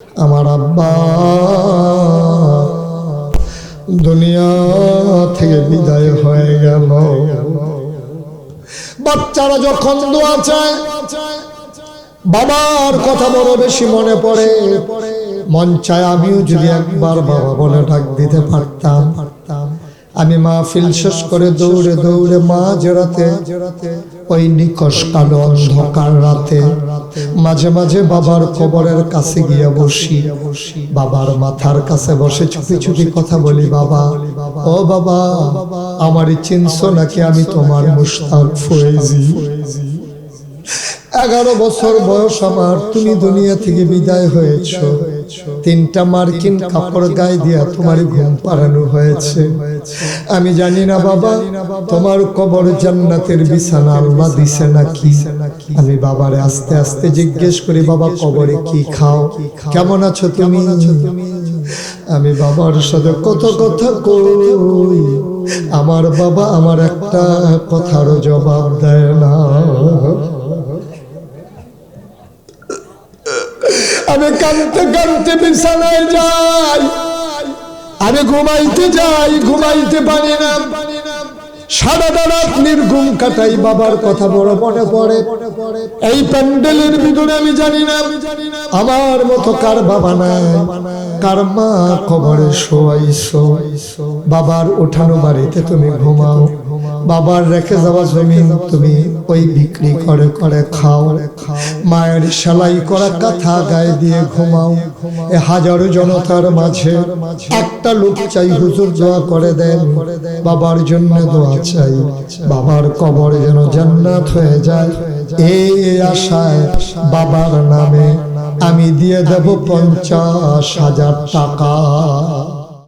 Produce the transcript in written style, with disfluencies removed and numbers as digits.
আমার আব্বা দুনিয়া থেকে বিদায় হয়ে গেল। বাচ্চারা যখন দোয়া চায় বাবার কথা বড় বেশি মনে পড়ে। মন চায় আমিও যদি একবার বাবা বলে ডাক দিতে পারতাম। আমি মাহফিল শেষ করে দৌড়ে দৌড়ে মাঝরাতে ওই নিকষ কালো অন্ধকার রাতে মাঝে মাঝে বাবার কবরের কাছে গিয়ে বসি, বাবার মাথার কাছে বসে চুপি চুপি কথা বলি, বাবা ও বাবা আমারই চিনছো নাকি? আমি তোমার মুশতাক ফয়েজি। 11 বছর বয়স আমার, তুমি দুনিয়া থেকে বিদায় হয়েছ। 3টা মার্কিন কাপড় গায়ে দিয়া তোমার ঘুম পাড়ানো হয়েছে। আমি জানি না বাবা তোমার কবর জান্নাতের বিছানা আল্লাহ দিছে নাকি। আমি বাবারে আস্তে আস্তে জিজ্ঞেস করি, বাবা কবরে কি খাও, কেমন আছো তুমি? আমি বাবার সাথে কত কথা কই, আমার বাবা আমার একটা কথারও জবাব দেয় না। আমি কাঁদতে কাঁদতে বিছানায় যাই, আমি ঘুমাইতে যাই, ঘুমাইতে পারি না। সারা রাত নির্ঘুম কাটাই, বাবার কথা বড় মনে পড়ে। এই প্যান্ডেলের ভিতরে আমি জানি না আমার মতো কার বাবা নাই, কার মা কবরে শোয়াইছো। বাবার উঠানো বাড়িতে তুমি ঘুমাও, বাবার রেখে যাওয়া জমিন তুমি ওই বিক্রি করে করে খাও, মায়ের সেলাই করা কাঁথা গায়ে দিয়ে ঘুমাও। এ হাজারো জনতার মাঝে একটা লোক চাই হুজুর দোয়া করে দেন, বাবার জন্য দোয়া চাই, বাবার কবর যেন জান্নাত হয়ে যায়। এই আশায় বাবার নামে আমি দিয়ে দেব 50,000 টাকা।